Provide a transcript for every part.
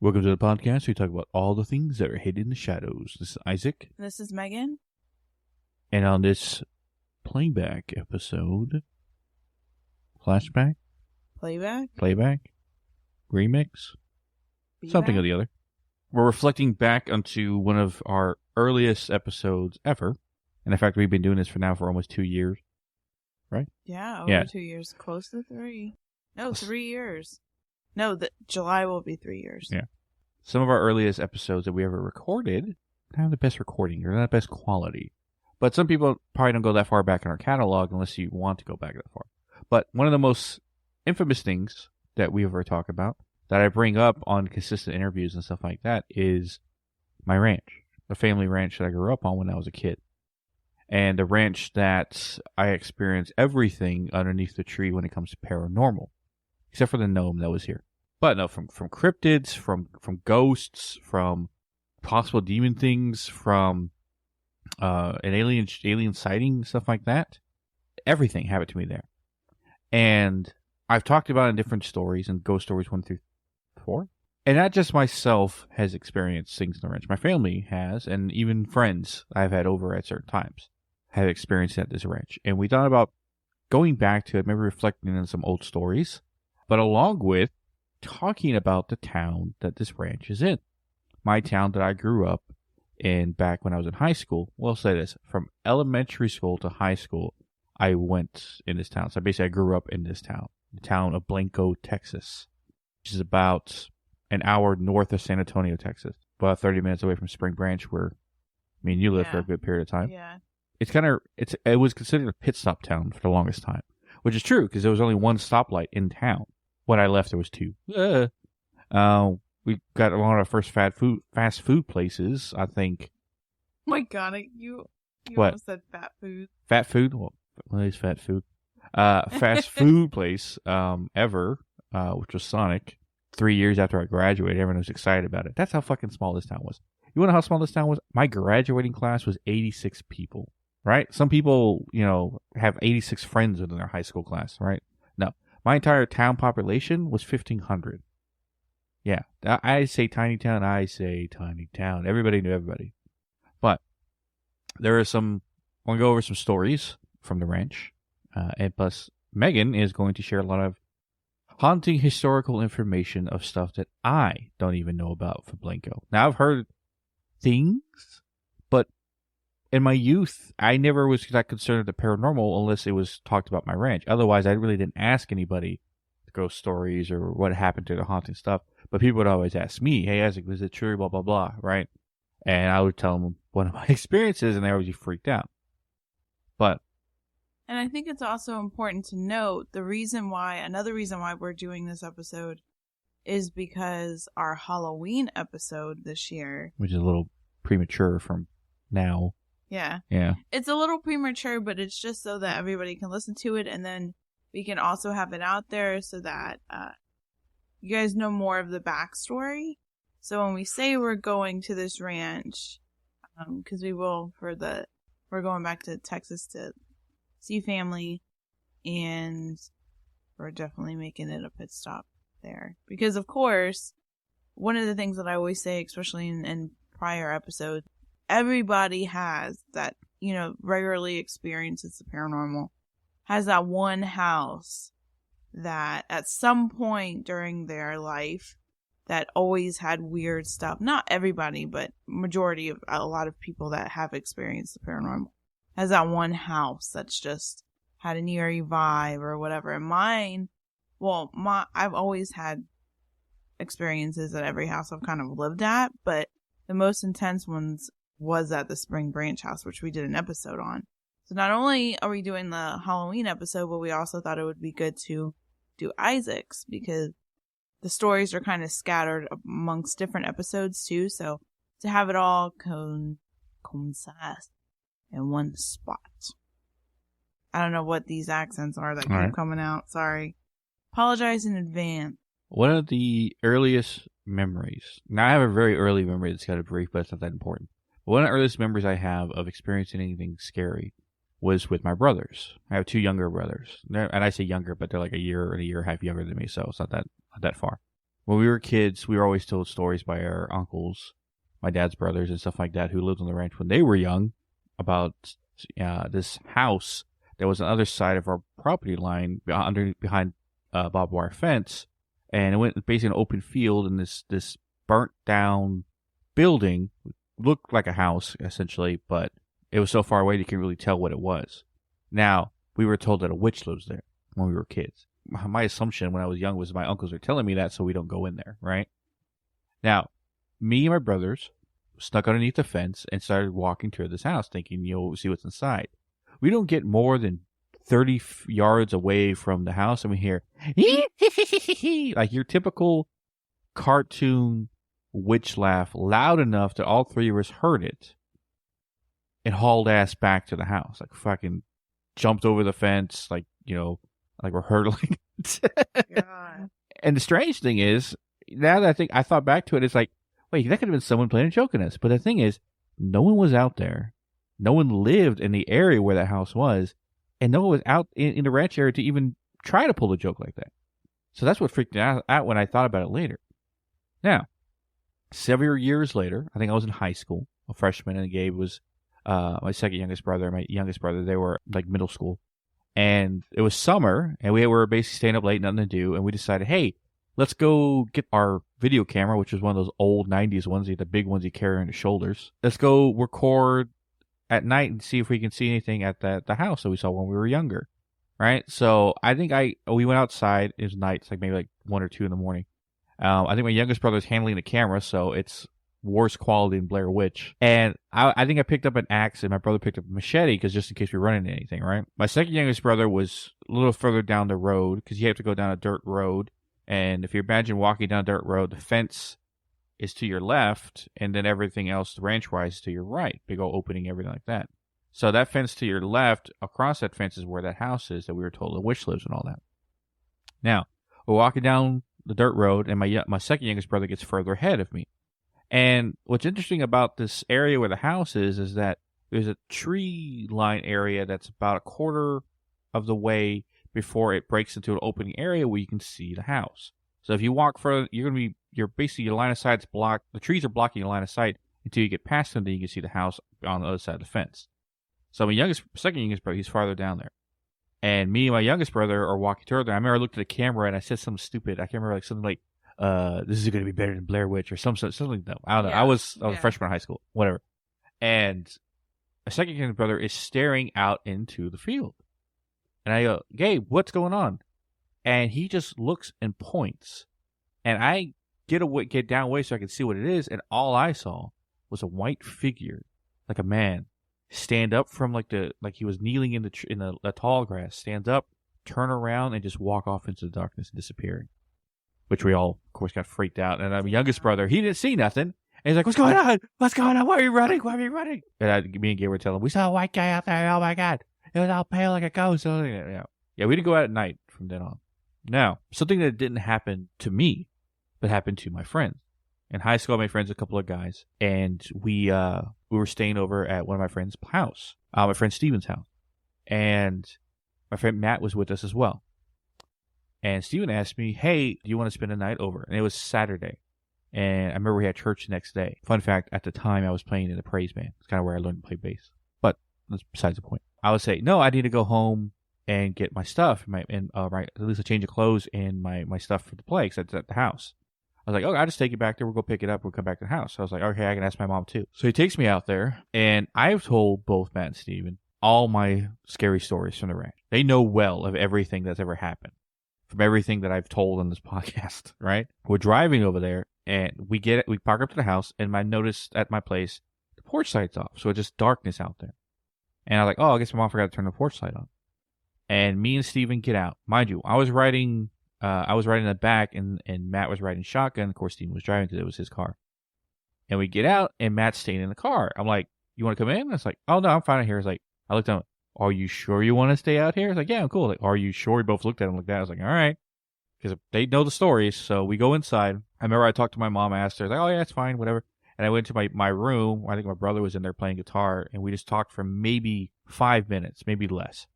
Welcome to the podcast. We talk about all the things that are hidden in the shadows. This is Isaac. This is Megan. And on this playback episode, flashback, Playback, remix, something or the other, we're reflecting back onto one of our earliest episodes ever. And in fact, we've been doing this for almost 2 years, right? Yeah, over 2 years. Close to 3. No, 3 years. No, July will be 3 years. Yeah. Some of our earliest episodes that we ever recorded don't have the best recording or not the best quality. But some people probably don't go that far back in our catalog unless you want to go back that far. But one of the most infamous things that we ever talk about, that I bring up on consistent interviews and stuff like that, is my ranch. The family ranch that I grew up on when I was a kid. And the ranch that I experienced everything underneath the tree when it comes to paranormal. Except for the gnome that was here. But no, from cryptids, from ghosts, from possible demon things, from an alien sighting, stuff like that. Everything happened to me there. And I've talked about it in different stories, and ghost stories 1 through 4. And not just myself has experienced things in the ranch. My family has, and even friends I've had over at certain times have experienced at this ranch. And we thought about going back to it, maybe reflecting on some old stories, but along with talking about the town that this ranch is in. My town that I grew up in back when I was in high school. We'll say this, from elementary school to high school, I went in this town. So basically I grew up in this town, the town of Blanco, Texas, which is about an hour north of San Antonio, Texas, about 30 minutes away from Spring Branch, where you lived for a good period of time. Yeah. It was considered a pit stop town for the longest time, which is true because there was only one stoplight in town. When I left, there was 2. We got one of our first fast food places, I think. Oh my God, you What? almost said fat food. Fat food? Well, what is fat food? Fast food place ever, which was Sonic. 3 years after I graduated, everyone was excited about it. That's how fucking small this town was. You want to know how small this town was? My graduating class was 86 people, right? Some people, have 86 friends within their high school class, right? No. My entire town population was 1,500. Yeah, I say tiny town. Everybody knew everybody. But there are I want to go over some stories from the ranch. And plus, Megan is going to share a lot of haunting historical information of stuff that I don't even know about from Blanco. Now, I've heard things, but in my youth, I never was that concerned with the paranormal unless it was talked about my ranch. Otherwise, I really didn't ask anybody ghost stories or what happened to the haunting stuff. But people would always ask me, "Hey, Isaac, was it true? Blah, blah, blah," right? And I would tell them one of my experiences, and they always freaked out. And I think it's also important to note another reason why we're doing this episode is because our Halloween episode this year, which is a little premature from now. Yeah. Yeah. It's a little premature, but it's just so that everybody can listen to it, and then we can also have it out there so that you guys know more of the backstory. So when we say we're going to this ranch, because we're going back to Texas to see family, and we're definitely making it a pit stop there. Because, of course, one of the things that I always say, especially in prior episodes, everybody has that, regularly experiences the paranormal, has that one house that at some point during their life that always had weird stuff. Not everybody, but majority of a lot of people that have experienced the paranormal has that one house that's just had an eerie vibe or whatever. And mine, I've always had experiences at every house I've kind of lived at, but the most intense ones was at the Spring Branch house, which we did an episode on. So not only are we doing the Halloween episode, but we also thought it would be good to do Isaac's, because the stories are kind of scattered amongst different episodes too. So to have it all coincide in one spot. I don't know what these accents are that keep coming out. Sorry. Apologize in advance. One of the earliest memories. Now, I have a very early memory that's kind of brief, but it's not that important. But one of the earliest memories I have of experiencing anything scary was with my brothers. I have 2 younger brothers. And I say younger, but they're like a year and a half younger than me, so it's not that far. when we were kids, we were always told stories by our uncles, my dad's brothers, and stuff like that, who lived on the ranch when they were young, about this house that was on the other side of our property line, behind barbed wire fence, and it went basically an open field, and this burnt down building looked like a house essentially, but it was so far away you couldn't really tell what it was. Now, we were told that a witch lives there when we were kids. My assumption when I was young was my uncles were telling me that so we don't go in there, right? Now, me and my brothers snuck underneath the fence and started walking toward this house thinking, see what's inside. We don't get more than 30 yards away from the house and we hear, like your typical cartoon witch laugh, loud enough that all three of us heard it and hauled ass back to the house. Like fucking jumped over the fence, like we're hurtling. God. And the strange thing is, now that I thought back to it, it's like, wait, that could have been someone playing a joke on us. But the thing is, no one was out there. No one lived in the area where that house was. And no one was out in the ranch area to even try to pull a joke like that. So that's what freaked me out when I thought about it later. Now, several years later, I think I was in high school, a freshman, and Gabe was my second youngest brother, my youngest brother. They were like middle school. And it was summer, and we were basically staying up late, nothing to do, and we decided, hey, let's go get our video camera, which was one of those old 90s ones, the big ones you carry on your shoulders. Let's go record at night and see if we can see anything at the house that we saw when we were younger, right? So I think we went outside. It was night. It's like maybe like 1 or 2 in the morning. I think my youngest brother was handling the camera, so it's worse quality than Blair Witch. And I think I picked up an axe and my brother picked up a machete because just in case we run into anything, right? My second youngest brother was a little further down the road because you have to go down a dirt road. And if you imagine walking down a dirt road, the fence is to your left and then everything else ranch-wise is to your right. Big old opening, everything like that. So that fence to your left, across that fence is where that house is that we were told the witch lives and all that. Now, we're walking down the dirt road and my second youngest brother gets further ahead of me. And what's interesting about this area where the house is that there's a tree line area that's about a quarter of the way before it breaks into an open area where you can see the house. So if you walk further, you're basically, your line of sight's blocked. The trees are blocking your line of sight until you get past them, then you can see the house on the other side of the fence. So my second youngest brother, he's farther down there. And me and my youngest brother are walking toward there. I remember I looked at the camera and I said something stupid. I can't remember, like something like, this is going to be better than Blair Witch or something like that. I don't know. Yeah. I was a freshman in high school, whatever. And my second youngest brother is staring out into the field. And I go, Gabe, what's going on? And he just looks and points. And I get down way so I can see what it is. And all I saw was a white figure, like a man, stand up from like he was kneeling in the tall grass, stands up, turn around, and just walk off into the darkness and disappearing. Which we all, of course, got freaked out. And my youngest brother, he didn't see nothing. And he's like, what's going on? What's going on? Why are you running? Why are you running? And me and Gabe were telling him, we saw a white guy out there. Oh, my God. It was all pale like a ghost. Yeah, we didn't go out at night from then on. Now, something that didn't happen to me, but happened to my friends. In high school, I made friends with a couple of guys. And we were staying over at one of my friend's house. My friend Steven's house. And my friend Matt was with us as well. And Steven asked me, hey, do you want to spend a night over? And it was Saturday. And I remember we had church the next day. Fun fact, at the time, I was playing in a praise band. It's kind of where I learned to play bass. But that's besides the point. I would say, no, I need to go home and get my stuff, at least a change of clothes and my stuff for the play, because it's at the house. I was like, okay, I'll just take you back there. We'll go pick it up. We'll come back to the house. So I was like, okay, I can ask my mom too. So he takes me out there, and I've told both Matt and Steven all my scary stories from the ranch. They know well of everything that's ever happened, from everything that I've told on this podcast, right? We're driving over there, and we park up to the house, and I noticed at my place, the porch light's off. So it's just darkness out there. And I was like, oh, I guess my mom forgot to turn the porch light on. And me and Steven get out. Mind you, I was riding in the back, and Matt was riding shotgun. Of course, Steven was driving because it was his car. And we get out, and Matt's staying in the car. I'm like, you want to come in? And I was like, oh, no, I'm fine out here. I looked at him, are you sure you want to stay out here? He's like, yeah, I'm cool. Like, are you sure? We both looked at him like that. I was like, all right. Because they know the stories. So we go inside. I remember I talked to my mom. I asked her, I was like, oh, yeah, it's fine, whatever. And I went to my room. I think my brother was in there playing guitar. And we just talked for maybe 5 minutes, maybe less.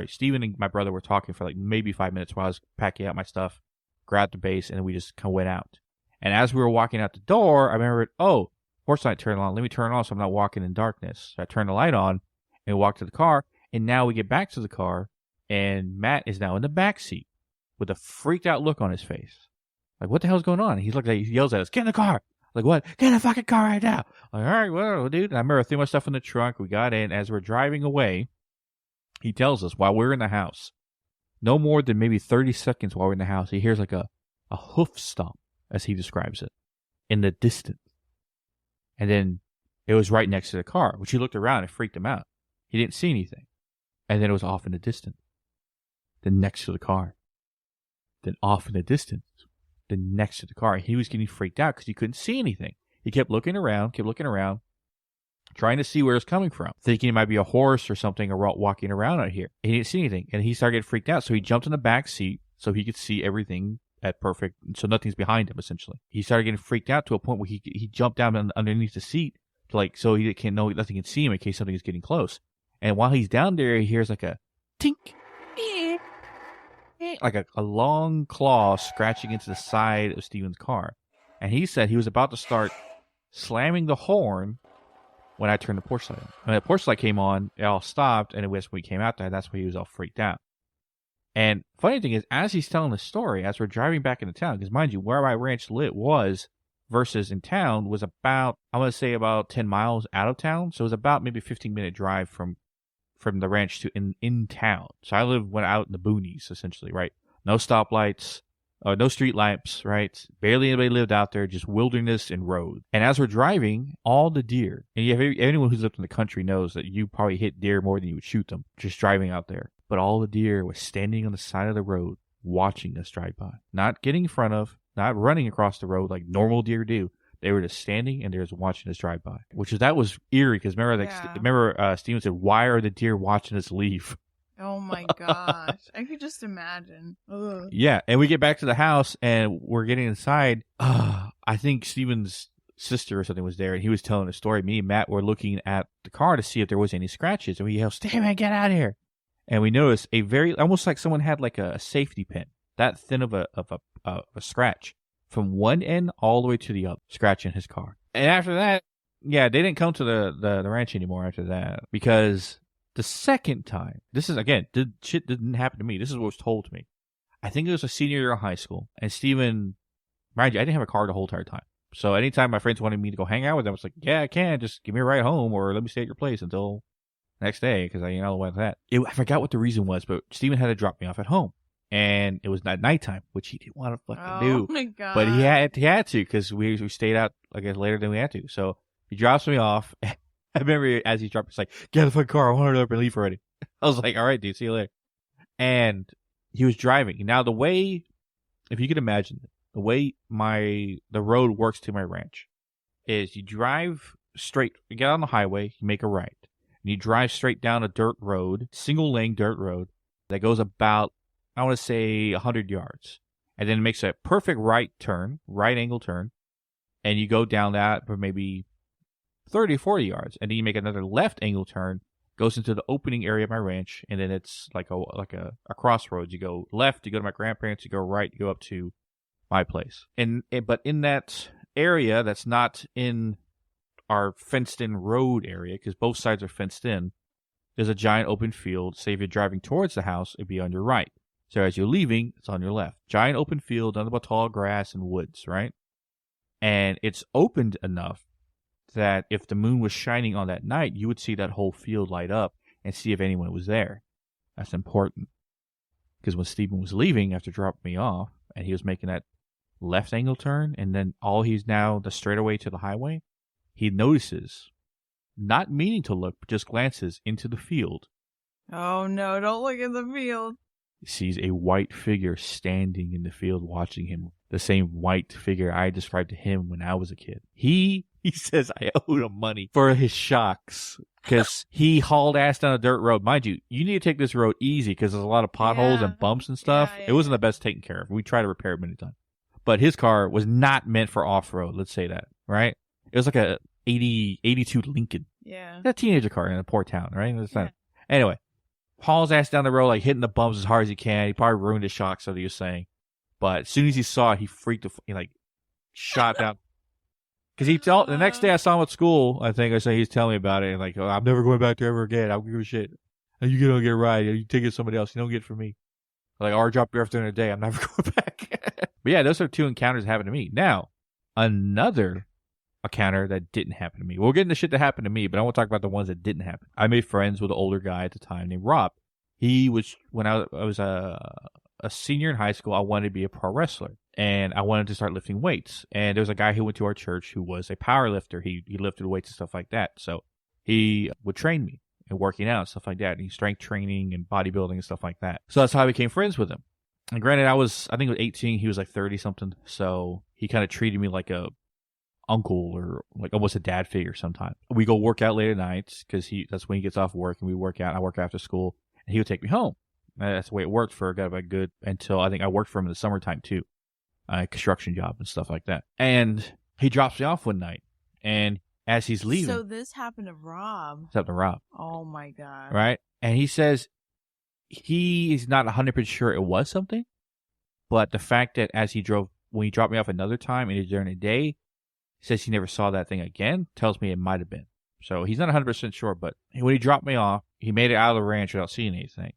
Steven and my brother were talking for like maybe 5 minutes while I was packing out my stuff. grabbed the base, and we just kind of went out. And as we were walking out the door, I remembered, porch light turned on. Let me turn it on so I'm not walking in darkness. So I turned the light on and walked to the car. And now we get back to the car, and Matt is now in the back seat with a freaked out look on his face. Like, what the hell's going on? And he yells at us, get in the car. Like, what? Get in the fucking car right now. Like, all right, well, dude. And I remember I threw my stuff in the trunk. We got in. As we're driving away, he tells us while we're in the house, no more than maybe 30 seconds while we're in the house, he hears like a hoof stomp, as he describes it, in the distance. And then it was right next to the car, which he looked around and freaked him out. He didn't see anything. And then it was off in the distance. Then next to the car. Then off in the distance. Then next to the car. He was getting freaked out because he couldn't see anything. He kept looking around, trying to see where it's coming from, thinking it might be a horse or something walking around out here. He didn't see anything, and he started getting freaked out. So he jumped in the back seat so he could see everything at perfect, so nothing's behind him. Essentially, he started getting freaked out to a point where he jumped down underneath the seat, so he can't know nothing can see him in case something is getting close. And while he's down there, he hears like a tink, like a long claw scratching into the side of Steven's car. And he said he was about to start slamming the horn when I turned the porch light on. When the porch light came on, it all stopped, and it was when we came out there, that's when he was all freaked out. And funny thing is, as he's telling the story, as we're driving back into town, because mind you, where my ranch was versus in town was about, I want to say about 10 miles out of town. So it was about maybe a 15-minute drive from the ranch to in town. So I went out in the boonies, essentially, right? No stoplights, no street lamps, right? Barely anybody lived out there, just wilderness and road. And as we're driving, all the deer, and anyone who's lived in the country knows that you probably hit deer more than you would shoot them just driving out there. But all the deer were standing on the side of the road watching us drive by. Not getting in front of, not running across the road like normal deer do. They were just standing and they were just watching us drive by. That was eerie because remember Steven said, why are the deer watching us leave? Oh my gosh. I could just imagine. Ugh. Yeah, and we get back to the house and we're getting inside. I think Steven's sister or something was there and he was telling a story. Me and Matt were looking at the car to see if there was any scratches. And we yelled, Steven, get out of here. And we noticed almost like someone had like a safety pin, that thin of a scratch from one end all the way to the other, scratching his car. And after that, yeah, they didn't come to the ranch anymore after that because the second time, this is, again, shit didn't happen to me. This is what was told to me. I think it was a senior year of high school. And Steven, mind you, I didn't have a car the whole entire time. So anytime my friends wanted me to go hang out with them, I was like, yeah, I can. Just give me a ride home or let me stay at your place until next day because I know what that. I forgot what the reason was, but Steven had to drop me off at home. And it was at nighttime, which he didn't want to fucking do. Oh my god! But he had to because we stayed out, I guess, later than we had to. So he drops me off. I remember as he dropped, he's like, "Get out of the fucking car! I want to hurry up and leave already." I was like, "All right, dude, see you later." And he was driving. Now the way, if you could imagine, the way the road works to my ranch is you drive straight, you get on the highway, you make a right, and you drive straight down a dirt road, single lane dirt road that goes about, I want to say 100 yards. And then it makes a perfect right angle turn. And you go down that for maybe 30 or 40 yards. And then you make another left angle turn, goes into the opening area of my ranch. And then it's like a crossroads. You go left, you go to my grandparents, you go right, you go up to my place. But in that area that's not in our fenced in road area, because both sides are fenced in, there's a giant open field. Say if you're driving towards the house, it'd be on your right. So as you're leaving, it's on your left. Giant open field, nothing but tall grass and woods, right? And it's opened enough that if the moon was shining on that night, you would see that whole field light up and see if anyone was there. That's important. Because when Steven was leaving after dropping me off, and he was making that left angle turn, and then he's now the straightaway to the highway, he notices, not meaning to look, but just glances into the field. Oh no, don't look at the field. Sees a white figure standing in the field watching him. The same white figure I described to him when I was a kid. He says I owed him money for his shocks because he hauled ass down a dirt road. Mind you, you need to take this road easy because there's a lot of potholes and bumps and stuff. It wasn't the best taken care of. We tried to repair it many times. But his car was not meant for off-road, let's say that, right? It was like a 82 Lincoln. Yeah. A teenager car in a poor town, right? Anyway. Hauls ass down the road, like hitting the bumps as hard as he can. He probably ruined his shocks, so he was saying. But as soon as he saw it, he freaked. He like shot down. Because the next day I saw him at school. I think he's telling me about it. And like, oh, I'm never going back there ever again. I don't give a shit. And you don't get a ride. You take it to somebody else. You don't get it from me. Like, or drop you off during the day. I'm never going back. But yeah, those are 2 encounters that happened to me. Now, another encounter that didn't happen to me. We'll get into shit that happened to me, but I want to talk about the ones that didn't happen. I made friends with an older guy at the time named Rob. He was, when I was a senior in high school, I wanted to be a pro wrestler. And I wanted to start lifting weights. And there was a guy who went to our church who was a power lifter. He lifted weights and stuff like that. So he would train me and working out and stuff like that. And strength training and bodybuilding and stuff like that. So that's how I became friends with him. And granted, I think it was 18. He was like 30 something. So he kind of treated me like a uncle or like almost a dad figure sometimes. We go work out late at nights because that's when he gets off work, and we work out. And I work after school, and he would take me home. That's the way it worked for a guy about good until I think I worked for him in the summertime too. Construction job and stuff like that. And he drops me off one night, and as he's leaving. So this happened to Rob. It's happened to Rob. Oh my God. Right? And he says he is not 100% sure it was something, but the fact that when he dropped me off another time and during the day, he says he never saw that thing again, tells me it might have been. So he's not 100% sure, but when he dropped me off, he made it out of the ranch without seeing anything.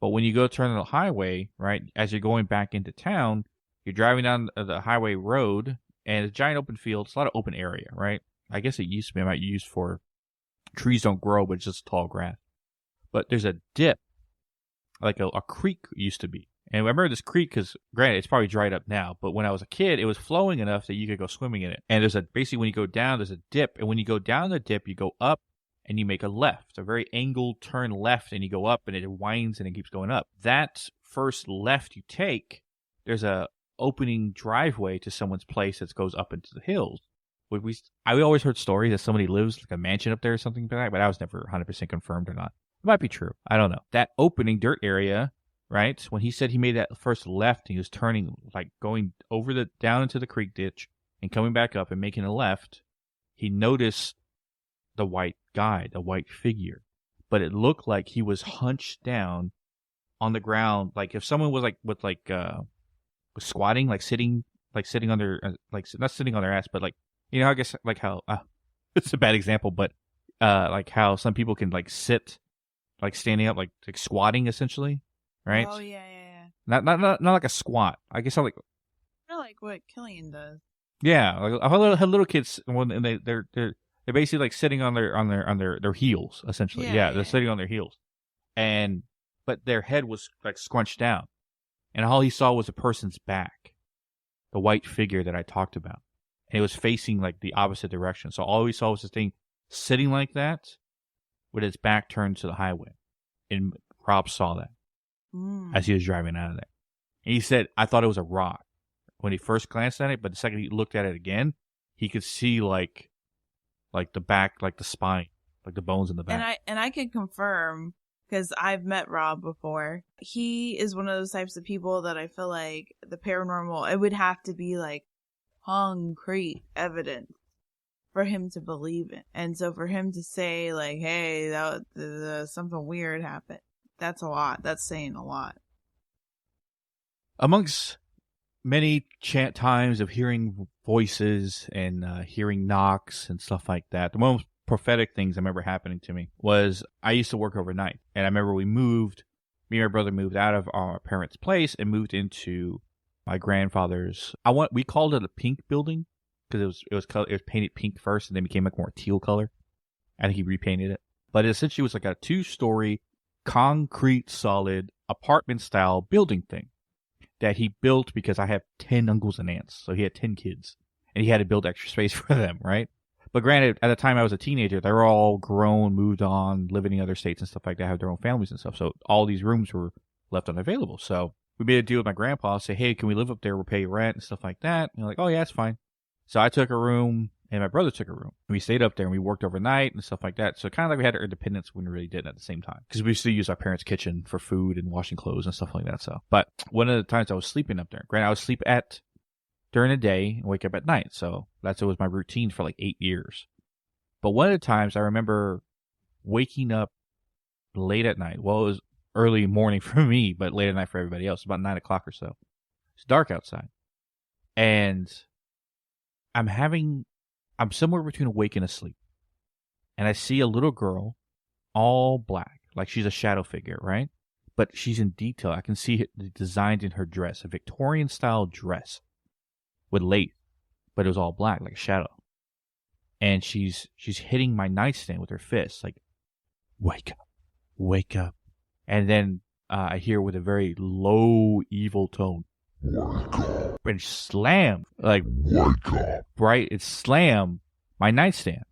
But when you go turn on the highway, right, as you're going back into town, you're driving down the highway road, and it's a giant open field. It's a lot of open area, right? I guess it used to be. I might use for trees don't grow, but it's just tall grass. But there's a dip, like a creek used to be. And I remember this creek because, granted, it's probably dried up now. But when I was a kid, it was flowing enough that you could go swimming in it. And basically when you go down, there's a dip. And when you go down the dip, you go up and you make a left, a very angled turn left, and you go up and it winds and it keeps going up. That first left you take, there's a opening driveway to someone's place that goes up into the hills. I always heard stories that somebody lives like a mansion up there or something like that, but I was never 100% confirmed or not. It might be true. I don't know. That opening dirt area, right? When he said he made that first left, he was turning, like going down into the creek ditch and coming back up and making a left. He noticed the white guy, the white figure, but it looked like he was hunched down on the ground, like if someone was like with like was squatting, like sitting on their like not sitting on their ass, but like, you know, I guess like how it's a bad example, but like how some people can like sit, like standing up, like squatting essentially, right? Oh yeah. Not like a squat. I guess like what Killian does. Yeah, like how little kids when they're basically like sitting on their heels essentially. Yeah, they're sitting on their heels, but their head was like scrunched down, and all he saw was a person's back, the white figure that I talked about, and it was facing like the opposite direction. So all we saw was this thing sitting like that, with its back turned to the highway, and Rob saw that as he was driving out of there, and he said, "I thought it was a rock." When he first glanced at it, but the second he looked at it again, he could see like the back, like the spine, like the bones in the back. And I could confirm, because I've met Rob before. He is one of those types of people that I feel like the paranormal, it would have to be like concrete evidence for him to believe it. And so for him to say like, hey, something weird happened, that's a lot. That's saying a lot. Amongst many times of hearing voices and hearing knocks and stuff like that, the most prophetic things I remember happening to me was I used to work overnight, and I remember me and my brother moved out of our parents' place and moved into my grandfather's. We called it a pink building because it was painted pink first, and then became like more teal color. I think he repainted it, but it essentially was like a 2-story concrete solid apartment style building thing that he built because I have 10 uncles and aunts. So he had 10 kids, and he had to build extra space for them, right? But granted, at the time I was a teenager, they were all grown, moved on, living in other states and stuff like that, have their own families and stuff. So all these rooms were left unavailable. So we made a deal with my grandpa, say, hey, can we live up there? We'll pay you rent and stuff like that. And they're like, oh yeah, it's fine. So I took a room, and my brother took a room. We stayed up there, and we worked overnight and stuff like that. So kind of like we had our independence when we really didn't at the same time. Because we used to use our parents' kitchen for food and washing clothes and stuff like that. So, but one of the times I was sleeping up there, granted, I would sleep during the day and wake up at night. So it was my routine for like 8 years. But one of the times I remember waking up late at night. Well, it was early morning for me, but late at night for everybody else, about 9 o'clock or so. It's dark outside. And I'm somewhere between awake and asleep. And I see a little girl, all black, like she's a shadow figure, right? But she's in detail. I can see the designs in her dress, a Victorian style dress with lace, but it was all black, like a shadow. And she's hitting my nightstand with her fist, like, wake up, wake up. And then I hear with a very low, evil tone, wake up. And slam, like, wake up. Right? It slammed my nightstand.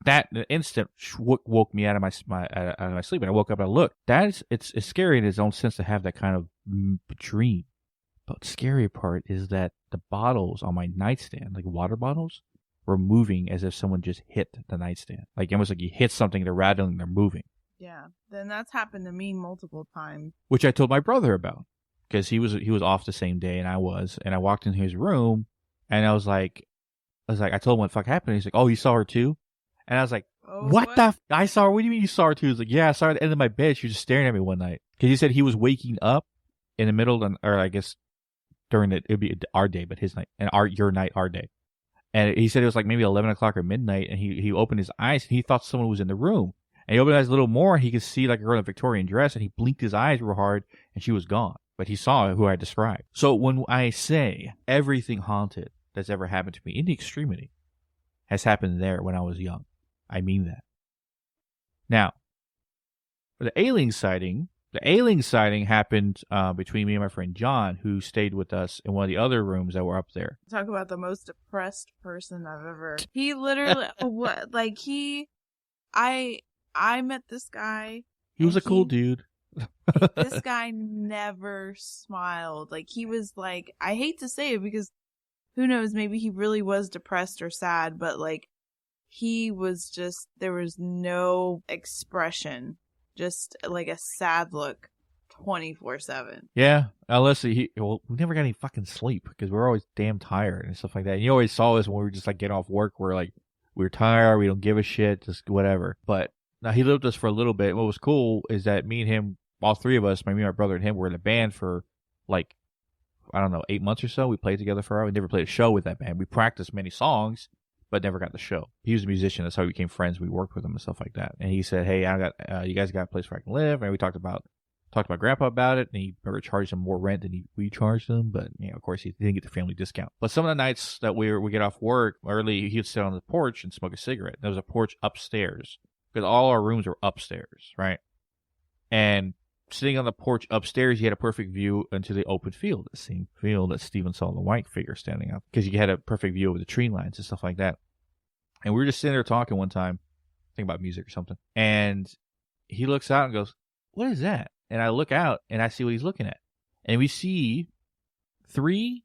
That instant woke me out of my sleep, and I woke up and I looked. It's scary in its own sense to have that kind of dream. But the scary part is that the bottles on my nightstand, like water bottles, were moving as if someone just hit the nightstand. Like almost like you hit something, they're rattling, they're moving. Yeah, then that's happened to me multiple times. Which I told my brother about because he was off the same day and I was, and I walked into his room and I told him what the fuck happened. He's like, "Oh, you saw her too?" And I was like, what the I saw her? What do you mean you saw her too? He's like, "Yeah, I saw her at the end of my bed. She was just staring at me one night." Because he said he was waking up in the middle of, or I guess during it would be our day, but his night, and your night, our day. And he said it was like maybe 11 o'clock or midnight, and he opened his eyes and he thought someone was in the room. And he opened his eyes a little more and he could see like a girl in a Victorian dress, and he blinked his eyes real hard and she was gone. But he saw who I described. So when I say everything haunted that's ever happened to me in the extremity has happened there when I was young, I mean that. Now, the alien sighting happened between me and my friend John, who stayed with us in one of the other rooms that were up there. Talk about the most depressed person I've ever. He literally, I met this guy. He was a cool dude. This guy never smiled. Like, he was like, I hate to say it because who knows, maybe he really was depressed or sad, but like, he was just, there was no expression, just like a sad look 24/7. Yeah, unless we never got any fucking sleep because we were always damn tired and stuff like that. And you always saw us when we were just like getting off work. We're like, we're tired, we don't give a shit, just whatever. But now he lived with us for a little bit. What was cool is that me and him, all three of us, my brother and him, were in a band for like, I don't know, 8 months or so. We played together for a while. We never played a show with that band. We practiced many songs, but never got the show. He was a musician. That's how we became friends. We worked with him and stuff like that. And he said, "Hey, I got you guys got a place where I can live." And we talked about Grandpa about it. And he remember charged him more rent than we charged him. But of course, he didn't get the family discount. But some of the nights that we get off work early, he would sit on the porch and smoke a cigarette. There was a porch upstairs because all our rooms were upstairs, right? And sitting on the porch upstairs, he had a perfect view into the open field, the same field that Steven saw the white figure standing up, because you had a perfect view of the tree lines and stuff like that. And we were just sitting there talking one time, thinking about music or something, and he looks out and goes, "What is that?" And I look out and I see what he's looking at, and we see 3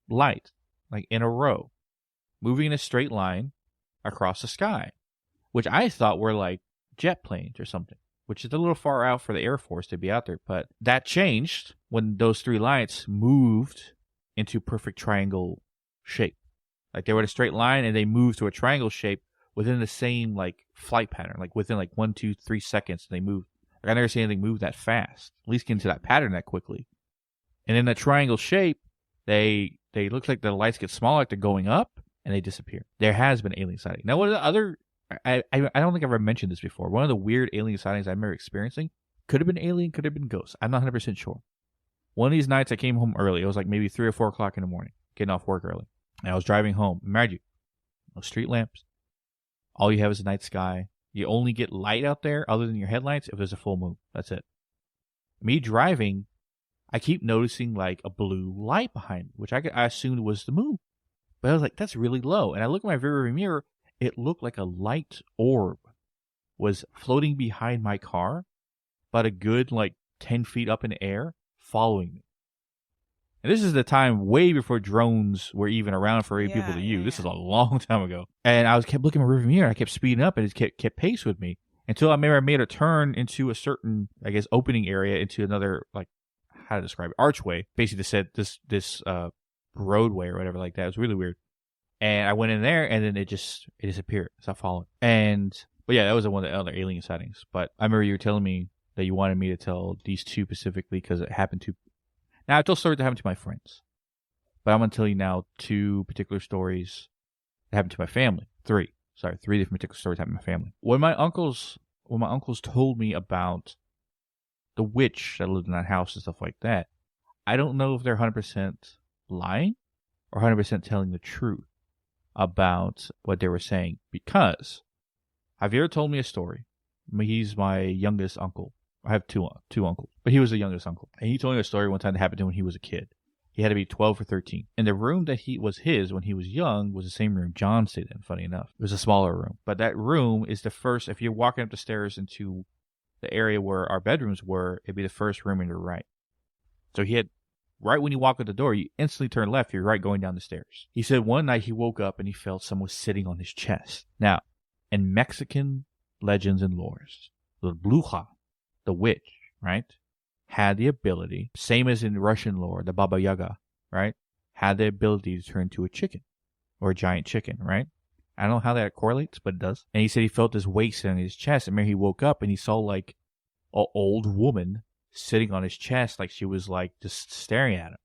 lights, like in a row, moving in a straight line across the sky, which I thought were like jet planes or something, which is a little far out for the Air Force to be out there. But that changed when those 3 lights moved into perfect triangle shape. Like they were in a straight line and they moved to a triangle shape within the same like flight pattern, like within like 1, 2, 3 seconds. They moved. Like I never seen anything move that fast, at least get into that pattern that quickly. And in the triangle shape, they look like the lights get smaller, like they're going up, and they disappear. There has been alien sighting. Now, one of the other, I don't think I've ever mentioned this before. One of the weird alien sightings I remember experiencing could have been alien, could have been ghosts. I'm not 100% sure. One of these nights I came home early. It was like maybe 3 or 4 o'clock in the morning, getting off work early. And I was driving home. Imagine, no street lamps. All you have is a night sky. You only get light out there other than your headlights if there's a full moon. That's it. Me driving, I keep noticing like a blue light behind me, which I assumed was the moon. But I was like, that's really low. And I look at my rearview mirror. It looked like a light orb was floating behind my car, about a good like 10 feet up in the air, following me. And this is the time way before drones were even around for people to use. This is a long time ago. And I kept looking at my rearview mirror. I kept speeding up, and it kept pace with me until I made a turn into a certain, I guess, opening area into another, like, how to describe it, archway. Basically, said this roadway or whatever like that. It was really weird. And I went in there, and then it disappeared. It stopped following. But yeah, that was one of the other alien sightings. But I remember you were telling me that you wanted me to tell these 2 specifically because it happened to. Now, I told stories that happened to my friends, but I'm going to tell you now 2 particular stories that happened to my family. 3 different particular stories happened to my family. When my uncles told me about the witch that lived in that house and stuff like that, I don't know if they're 100% lying or 100% telling the truth about what they were saying, because Javier told me a story. He's my youngest uncle. I have two uncles, but he was the youngest uncle. And he told me a story one time that happened to him when he was a kid. He had to be 12 or 13. And the room that was his when he was young was the same room John stayed in, funny enough. It was a smaller room. But that room is the first, if you're walking up the stairs into the area where our bedrooms were, it'd be the first room on your right. So he had, right when you walk out the door, you instantly turn left, you're right going down the stairs. He said one night he woke up and he felt someone was sitting on his chest. Now, in Mexican legends and lores, the bruja, the witch, right, had the ability, same as in Russian lore, the Baba Yaga, right, had the ability to turn into a chicken or a giant chicken, right? I don't know how that correlates, but it does. And he said he felt this weight sitting on his chest, and maybe he woke up and he saw like an old woman sitting on his chest, like she was like just staring at him,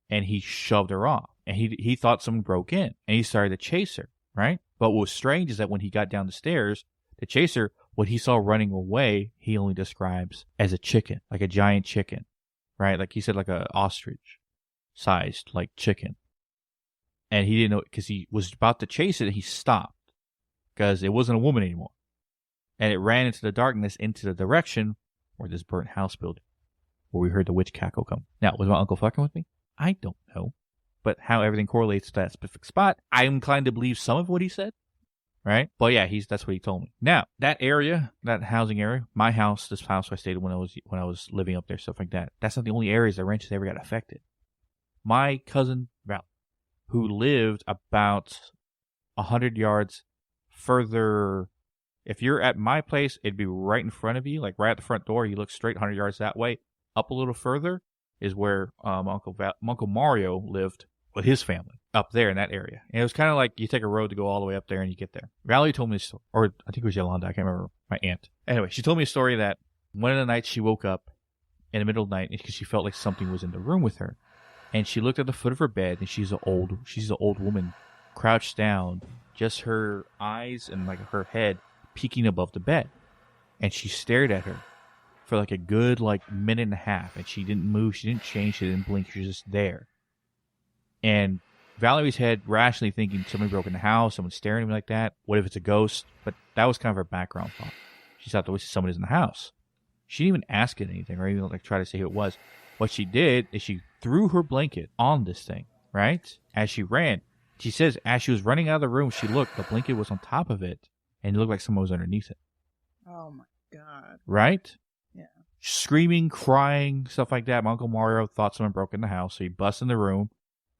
and he shoved her off, and he thought someone broke in, and he started to chase her, right? But what was strange is that when he got down the stairs to chase her, what he saw running away, he only describes as a chicken, like a giant chicken, right? Like he said, like a ostrich-sized, like chicken. And he didn't know, because he was about to chase it, and he stopped, because it wasn't a woman anymore. And it ran into the darkness, into the direction where this burnt house building, where we heard the witch cackle come. Now, was my uncle fucking with me? I don't know. But how everything correlates to that specific spot, I'm inclined to believe some of what he said. Right? But yeah, that's what he told me. Now, that area, that housing area, my house, this house I stayed in when I was living up there, stuff like that, that's not the only areas the ranches ever got affected. My cousin Val, who lived about 100 yards further, if you're at my place, it'd be right in front of you, like right at the front door. You look straight 100 yards that way. Up a little further is where Uncle Mario lived with his family. Up there in that area. And it was kind of like you take a road to go all the way up there and you get there. Valerie told me a story, or I think it was Yolanda, I can't remember, my aunt. Anyway, she told me a story that one of the nights she woke up in the middle of the night because she felt like something was in the room with her. And she looked at the foot of her bed, and she's an old woman crouched down, just her eyes and like her head peeking above the bed. And she stared at her for like a good like minute and a half, and she didn't move, she didn't change, she didn't blink, she was just there. And Valerie's head rationally thinking somebody broke in the house, someone's staring at me like that. What if it's a ghost? But that was kind of her background thought. She thought that somebody's in the house. She didn't even ask it anything or even like try to say who it was. What she did is she threw her blanket on this thing, right? As she ran. She says as she was running out of the room, she looked, the blanket was on top of it, and it looked like someone was underneath it. Oh my God. Right? Yeah. Screaming, crying, stuff like that. My Uncle Mario thought someone broke in the house, so he busts in the room,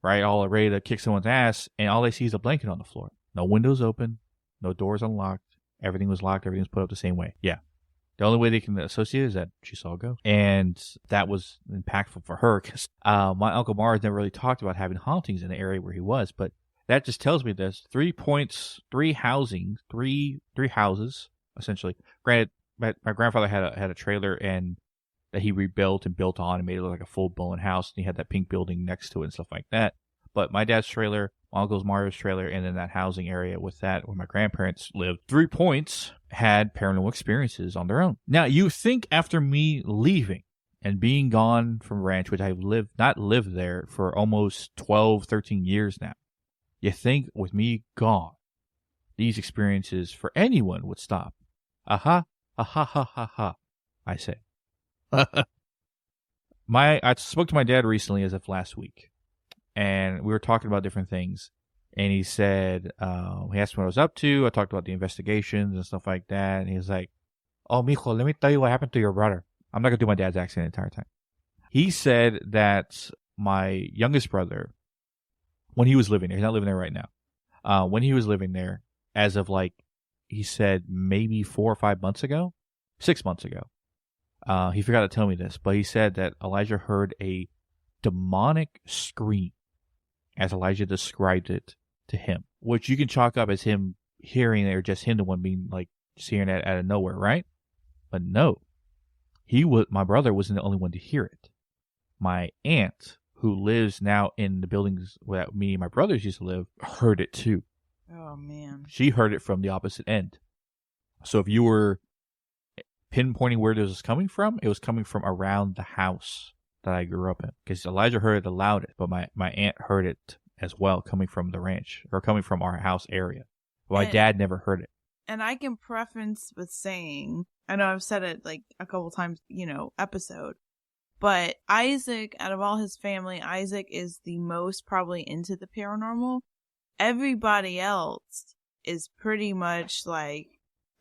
right, all ready to kick someone's ass, and all they see is a blanket on the floor. No windows open, no doors unlocked, everything was locked, everything was put up the same way. Yeah. The only way they can associate is that she saw a ghost. And that was impactful for her, because my Uncle Mario never really talked about having hauntings in the area where he was, but that just tells me this. 3 points, 3 housings, three houses, essentially. Granted, my grandfather had a trailer and that he rebuilt and built on and made it look like a full-blown house, and he had that pink building next to it and stuff like that. But my dad's trailer, my Uncle Mario's trailer, and then that housing area with that where my grandparents lived, 3 points had paranormal experiences on their own. Now, you think after me leaving and being gone from ranch, which I've not lived there for almost 12, 13 years now, you think with me gone, these experiences for anyone would stop. Aha, aha, ha, ha, ha, I say. I spoke to my dad recently as of last week, and we were talking about different things, and he said, he asked me what I was up to. I talked about the investigations and stuff like that, and he was like, oh, mijo, let me tell you what happened to your brother. I'm not going to do my dad's accent the entire time. He said that my youngest brother, when he was living there, he's not living there right now, when he was living there, as of like, he said maybe 4 or 5 months ago, 6 months ago, he forgot to tell me this, but he said that Elijah heard a demonic scream, as Elijah described it to him, which you can chalk up as him hearing it or just him the one being like just hearing it out of nowhere, right? But no, my brother wasn't the only one to hear it. my aunt, who lives now in the buildings where me and my brothers used to live, heard it too. Oh, man. She heard it from the opposite end. So if you were pinpointing where this was coming from, it was coming from around the house that I grew up in. Because Elijah heard it the loudest, but my aunt heard it as well, coming from the ranch, or coming from our house area. My dad never heard it. And I can preference with saying, I know I've said it like a couple times, episode, but Isaac, out of all his family, Isaac is the most probably into the paranormal. Everybody else is pretty much like,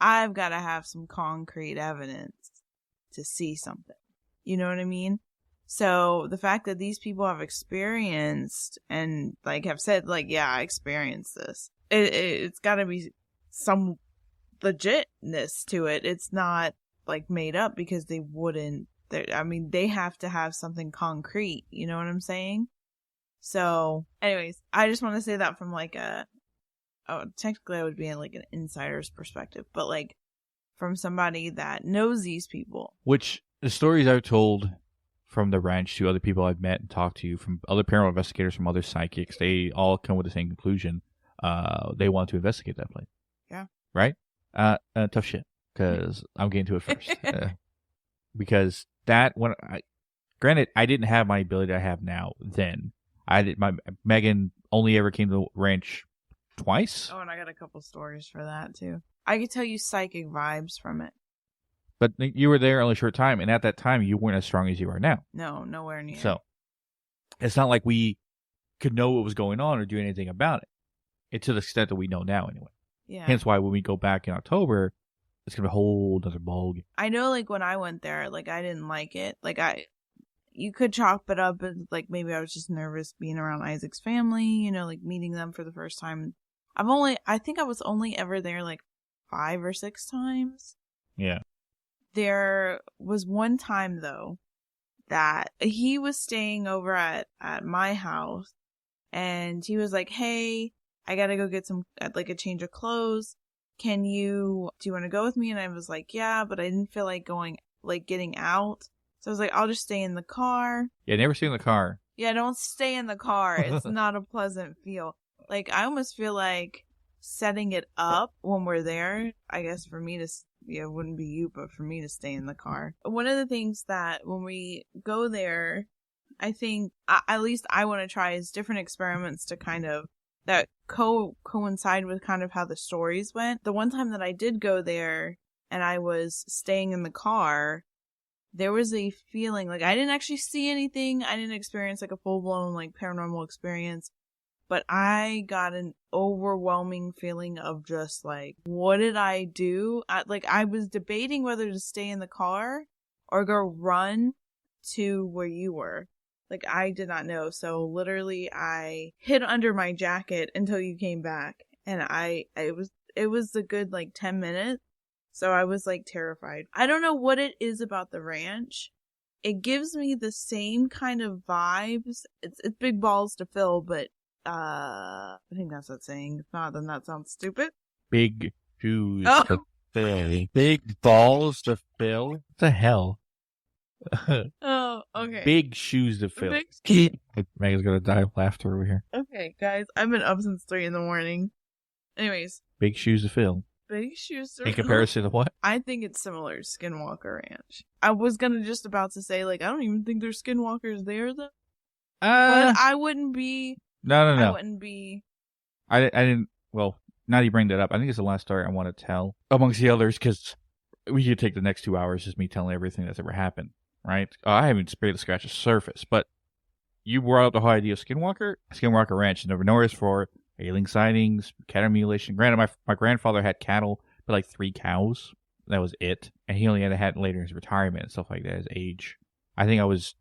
I've got to have some concrete evidence to see something. You know what I mean? So the fact that these people have experienced and like have said like, yeah, I experienced this. It's got to be some legitness to it. It's not like made up, because they wouldn't. They have to have something concrete. You know what I'm saying? So, anyways, I just want to say that from like technically I would be in like an insider's perspective, but like from somebody that knows these people. Which the stories I've told from the ranch to other people I've met and talked to, from other paranormal investigators, from other psychics, they all come with the same conclusion. They want to investigate that place. Yeah. Right? Tough shit. Because I'm getting to it first. Because that, granted, I didn't have my ability I have now then. Megan only ever came to the ranch twice. Oh, and I got a couple stories for that too. I could tell you psychic vibes from it. But you were there only a short time, and at that time, you weren't as strong as you are now. No, nowhere near. So, it's not like we could know what was going on or do anything about it. It's to the extent that we know now, anyway. Yeah. Hence why when we go back in October, it's going to be a whole other ballgame. I know, like, when I went there, like, I didn't like it. Like, you could chalk it up as, like, maybe I was just nervous being around Isaac's family, like, meeting them for the first time. I think I was only ever there, like, 5 or 6 times. Yeah. There was one time, though, that he was staying over at my house, and he was like, hey, I gotta go get a change of clothes. Do you want to go with me? And I was like, yeah, but I didn't feel like getting out. So I was like, I'll just stay in the car. Yeah, never stay in the car. Yeah, don't stay in the car. It's not a pleasant feel. Like, I almost feel like setting it up when we're there, I guess for me to, it wouldn't be you, but for me to stay in the car. One of the things that when we go there, I think, at least I want to try, is different experiments to kind of, that coincide with kind of how the stories went. The one time that I did go there and I was staying in the car, there was a feeling, like, I didn't actually see anything. I didn't experience like a full-blown like paranormal experience, but I got an overwhelming feeling of just like, what did I do? I was debating whether to stay in the car or go run to where you were. Like, I did not know. So literally I hid under my jacket until you came back. And it was a good like 10 minutes. So I was like terrified. I don't know what it is about the ranch. It gives me the same kind of vibes. It's big balls to fill, but I think that's that saying. If not, then that sounds stupid. Big shoes to fill. Big balls to fill? What the hell? Oh, okay. Big shoes to fill. Megan's gonna die of laughter over here. Okay, guys, I've been up since 3 a.m. Anyways. Big shoes to fill. Big shoes to fill. In comparison to what? I think it's similar to Skinwalker Ranch. I was just about to say, like, I don't even think there's skinwalkers there, though. But I wouldn't be... No. I wouldn't be... I didn't... Well, now that you bring that up, I think it's the last story I want to tell. Amongst the others, because we could take the next 2 hours just me telling everything that's ever happened. Right? I haven't barely scratched the surface, but you brought up the whole idea of Skinwalker Ranch, never noticed for alien sightings, cattle mutilation. Granted, my grandfather had cattle, but like 3 cows. That was it. And he only had later in his retirement and stuff like that, his age. I think I was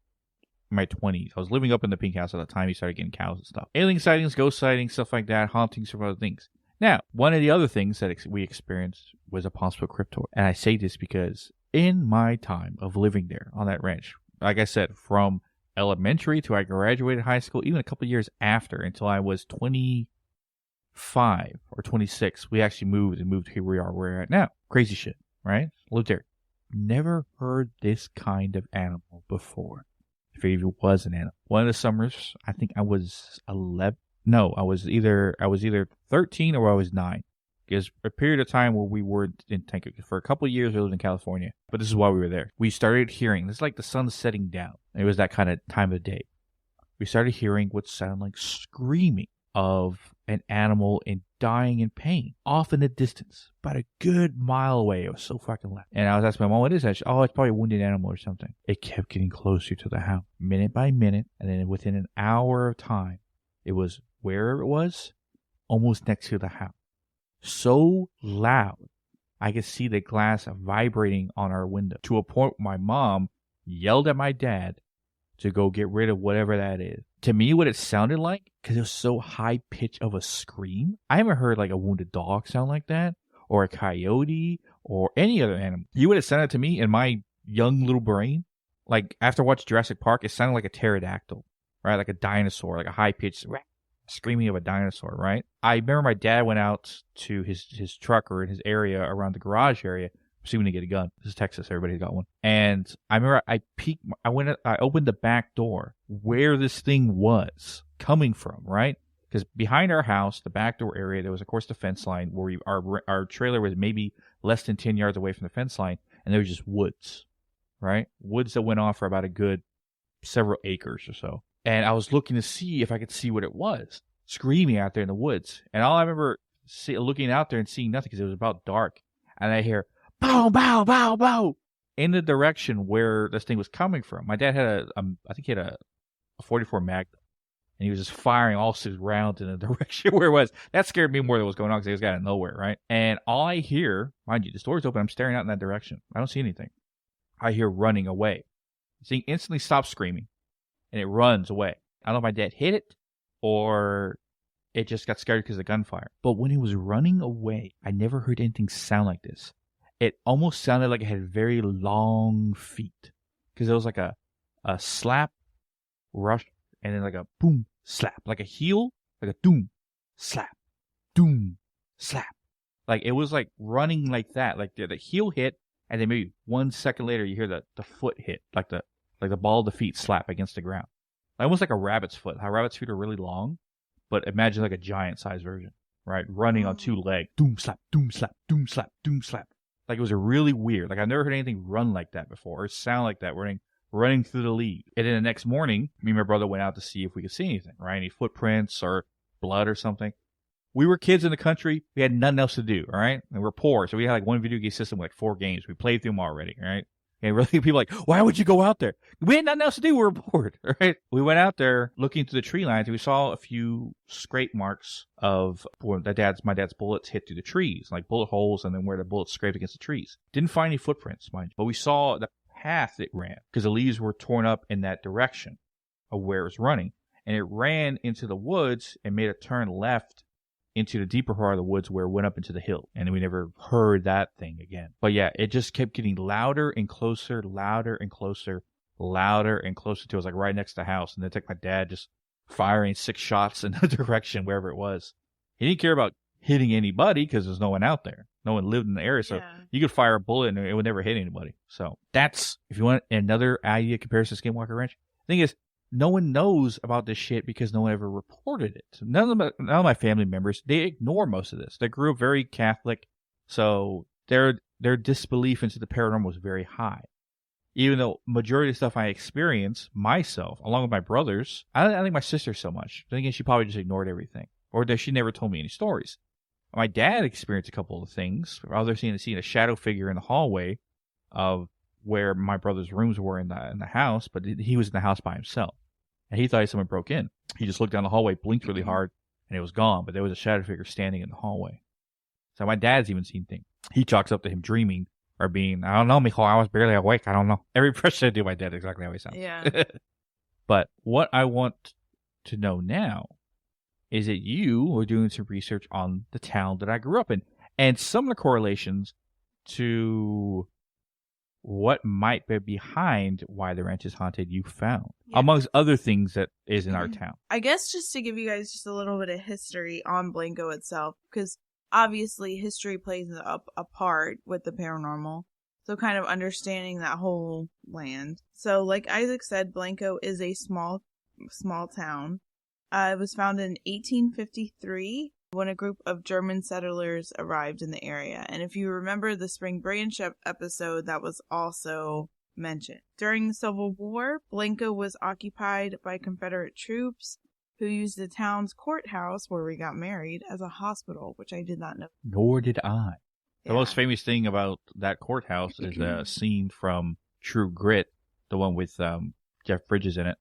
in my 20s. I was living up in the pink house at the time he started getting cows and stuff. Alien sightings, ghost sightings, stuff like that, hauntings, some other things. Now, one of the other things that we experienced was a possible cryptoid. And I say this because in my time of living there on that ranch, like I said, from elementary to I graduated high school, even a couple of years after, until I was 25 or 26, we actually moved here where we're at now. Crazy shit, right? Lived there. Never heard this kind of animal before. if it was an animal. One of the summers, I think I was 11. No, I was either 13 or I was 9. Because a period of time where we were in Tank for a couple of years, we lived in California. But this is why we were there. We started hearing, it's like the sun's setting down. It was that kind of time of day. We started hearing what sounded like screaming of an animal and dying in pain off in the distance, about a good mile away. It was so fucking loud. And I was asking my mom, what is that? She, oh, it's probably a wounded animal or something. It kept getting closer to the house, minute by minute. And then within an hour of time, it was where it was, almost next to the house. So loud, I could see the glass vibrating on our window to a point where my mom yelled at my dad to go get rid of whatever that is. To me, what it sounded like, because it was so high pitch of a scream, I haven't heard like a wounded dog sound like that, or a coyote, or any other animal. You would have sounded to me in my young little brain, like after watching Jurassic Park, it sounded like a pterodactyl, right? Like a dinosaur, like a high pitched screaming of a dinosaur, right? I remember my dad went out to his truck or in his area around the garage area, assuming to get a gun. This is Texas, everybody's got one. And I remember I opened the back door where this thing was coming from, right? Because behind our house, the back door area, there was of course the fence line where our trailer was maybe less than 10 yards away from the fence line, and there was just woods, right? Woods that went off for about a good several acres or so. And I was looking to see if I could see what it was, screaming out there in the woods. And all I remember looking out there and seeing nothing because it was about dark. And I hear, bow, bow, bow, bow, in the direction where this thing was coming from. My dad had I think he had a 44 Magnum. And he was just firing all his rounds in the direction where it was. That scared me more than what was going on because it was out of nowhere, right? And all I hear, mind you, the door's open. I'm staring out in that direction. I don't see anything. I hear running away. The thing instantly stops screaming. And it runs away. I don't know if my dad hit it or it just got scared because of the gunfire. But when it was running away, I never heard anything sound like this. It almost sounded like it had very long feet. Because it was like a slap, rush, and then like a boom, slap. Like a heel, like a doom, slap, doom, slap. Like it was like running like that. Like the heel hit, and then maybe 1 second later you hear the foot hit. Like the ball of the feet slap against the ground. Almost like a rabbit's foot. How rabbit's feet are really long, but imagine like a giant-sized version, right? Running on 2 legs. Doom, slap, doom, slap, doom, slap, doom, slap. Like it was a really weird. Like I've never heard anything run like that before or sound like that running through the leaves. And then the next morning, me and my brother went out to see if we could see anything, right? Any footprints or blood or something. We were kids in the country. We had nothing else to do, all right? And we're poor, so we had like one video game system with like 4 games. We played through them already, right? And really, people like, why would you go out there? We had nothing else to do. We were bored, right? We went out there looking through the tree lines, and we saw a few scrape marks of where my dad's bullets hit through the trees, like bullet holes, and then where the bullets scraped against the trees. Didn't find any footprints, mind you, but we saw the path it ran because the leaves were torn up in that direction of where it was running, and it ran into the woods and made a turn left into the deeper part of the woods where it went up into the hill. And we never heard that thing again. But yeah, it just kept getting louder and closer, louder and closer, louder and closer to us, like right next to the house. And then it took my dad just firing 6 shots in the direction wherever it was. He didn't care about hitting anybody because there's no one out there. No one lived in the area. So you could fire a bullet and it would never hit anybody. So that's, if you want another idea comparison to Skinwalker Ranch, the thing is, no one knows about this shit because no one ever reported it. None of my family members, they ignore most of this. They grew up very Catholic, so their disbelief into the paranormal was very high. Even though majority of the stuff I experienced myself, along with my brothers, I don't think my sister so much. I think she probably just ignored everything, or that she never told me any stories. My dad experienced a couple of things. Other seeing a shadow figure in the hallway of where my brother's rooms were in the house, but he was in the house by himself. And he thought someone broke in. He just looked down the hallway, blinked really hard, and it was gone. But there was a shadow figure standing in the hallway. So my dad's even seen things. He chalks up to him dreaming or being, I don't know, mijo, I was barely awake. I don't know. Every impression I do my dad exactly how he sounds. Yeah. But what I want to know now is that you were doing some research on the town that I grew up in. And some of the correlations to what might be behind why the ranch is haunted you found, amongst other things that is in our town. I guess just to give you guys just a little bit of history on Blanco itself, because obviously history plays a part with the paranormal. So kind of understanding that whole land. So like Isaac said, Blanco is a small town. It was founded in 1853 when a group of German settlers arrived in the area. And if you remember the Spring Branch episode, that was also mentioned. During the Civil War, Blanco was occupied by Confederate troops who used the town's courthouse, where we got married, as a hospital, which I did not know. Nor did I. The Yeah. most famous thing about that courthouse is a scene from True Grit, the one with Jeff Bridges in it,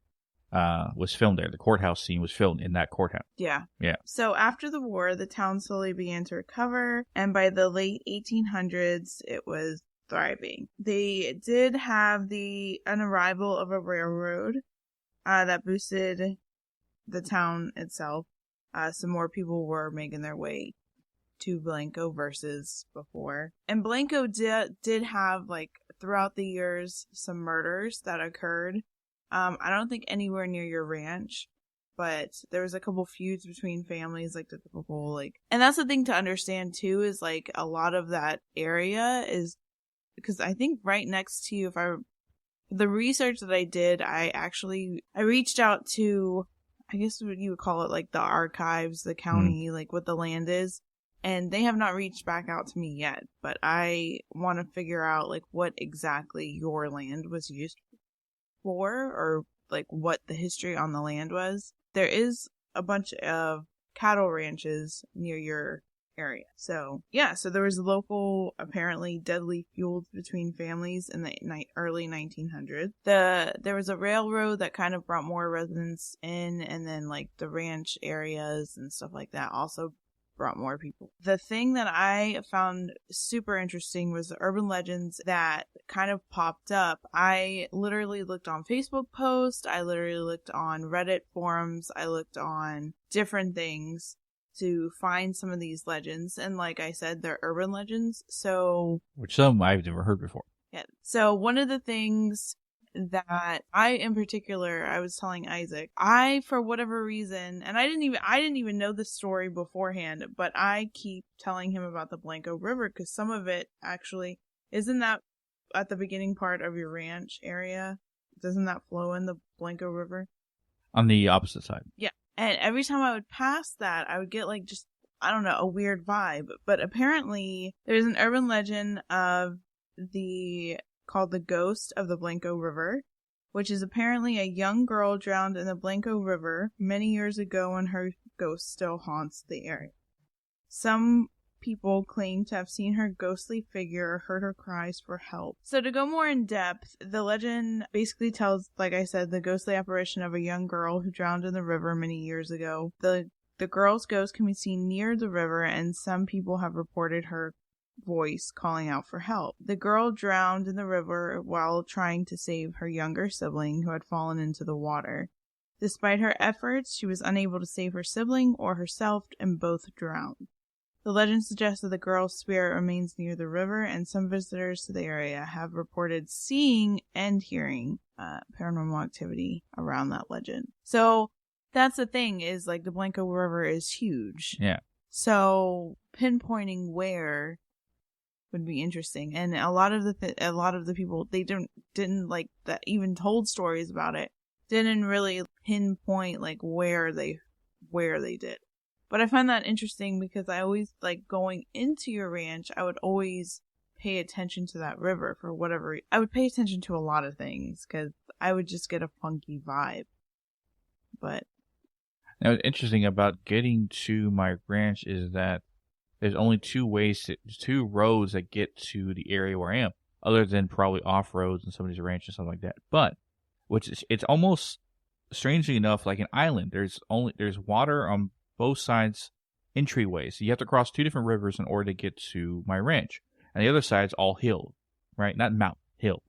was filmed there. The courthouse scene was filmed in that courthouse. Yeah. Yeah. So after the war, the town slowly began to recover, and by the late 1800s, it was thriving. They did have an arrival of a railroad that boosted the town itself. Some more people were making their way to Blanco versus before. And Blanco did have, like, throughout the years, some murders that occurred. I don't think anywhere near your ranch, but there was a couple feuds between families, like the typical, like, and that's the thing to understand too, is like a lot of that area is, because I think right next to you, the research that I did, I reached out to, I guess what you would call it, like the archives, the county, like what the land is, and they have not reached back out to me yet, but I want to figure out like what exactly your land was used for, or like what the history on the land was. There is a bunch of cattle ranches near your area. So yeah, so there was local, apparently deadly feuds between families in the early 1900s. There was a railroad that kind of brought more residents in, and then like the ranch areas and stuff like that also brought more people. The thing that I found super interesting was the urban legends that kind of popped up. I literally looked on Facebook posts, I literally looked on Reddit forums, I looked on different things to find some of these legends, and like I said, they're urban legends, so Which some I've never heard before. yeah. So one of the things that I was telling Isaac, for whatever reason, and I didn't even know the story beforehand, but I keep telling him about the Blanco River, because some of it actually, isn't that at the beginning part of your ranch area? Doesn't that flow in the Blanco River? On the opposite side. Yeah. And every time I would pass that, I would get like just, I don't know, a weird vibe. But apparently there's an urban legend called the Ghost of the Blanco River, which is apparently a young girl drowned in the Blanco River many years ago, and her ghost still haunts the area. Some people claim to have seen her ghostly figure or heard her cries for help. So to go more in depth, the legend basically tells, like I said, the ghostly apparition of a young girl who drowned in the river many years ago. The girl's ghost can be seen near the river, and some people have reported her voice calling out for help. The girl drowned in the river while trying to save her younger sibling who had fallen into the water. Despite her efforts, she was unable to save her sibling or herself, and both drowned. The legend suggests that the girl's spirit remains near the river, and some visitors to the area have reported seeing and hearing paranormal activity around that legend. So that's the thing, is like the Blanco River is huge. Yeah. So pinpointing where would be interesting, and a lot of the people, they didn't like that even told stories about it, didn't really pinpoint like where they did. But I find that interesting because I always, like, going into your ranch, I would always pay attention to that river for whatever I would pay attention to a lot of things, because I would just get a funky vibe. But now, what's interesting about getting to my ranch is that there's only two roads that get to the area where I am, other than probably off roads and somebody's ranch and stuff like that. But it's almost, strangely enough, like an island. There's water on both sides entryways. So you have to cross two different rivers in order to get to my ranch. And the other side's all hill, right? Not mountain, hill.